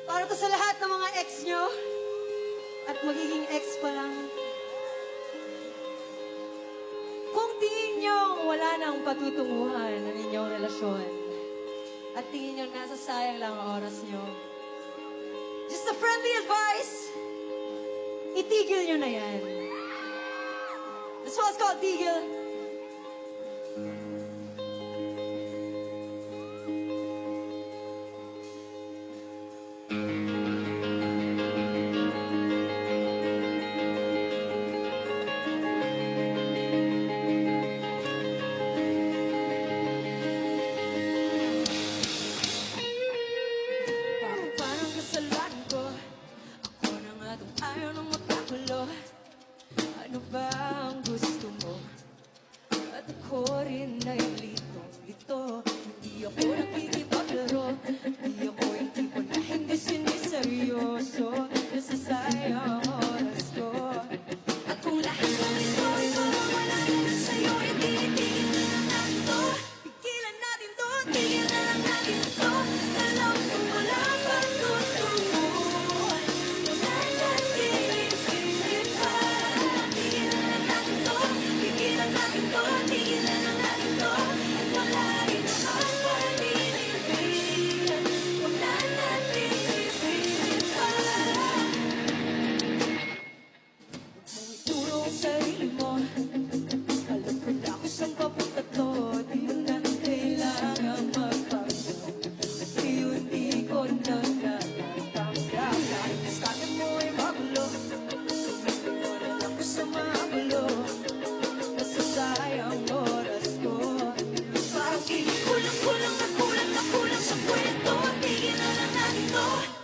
Para to sa lahat ng mga ex nyo at magiging ex pa lang. Kung tingin nyo wala nang patutunguhan ng inyong relasyon at tingin nyo nasasayang lang ang oras nyo, just a friendly advice, itigil nyo na yan. This one's called Tigil. Parang kasalanan ko, ako na nga itong ayaw nang magkagulo. Ano ba ang gusto mo? At ako rin ay litong-lito. Hindi ako nakikipaglaro. Hindi ako yung tipo na hindi siniseryoso. Nasasayang ang oras ko. At kung lahat ng ito ay parang wala naman sa'yo, itigil na lang natin to. Tigilan natin to, tigil na lang natin to. Alam ko wala pang tutungo. Wala natin ipilit pa. Tigilan na lang natin to, tigilan natin to, tigilan na natin to. At wala rin naman paninipin. Wala natin ipilit pa. Huwag mong ituro ang sarili mo. Alam ko na kung saan papunta to. Di mo na kailangan magpangyo. At hindi ko na natatanggap. Dahil diskarte mo ay magulo. Tumigil mo na lang ko sa magulo. Nasasayang oras ko. Parang piling kulang-kulang na kulang sa kwento. Tigil na lang natin to.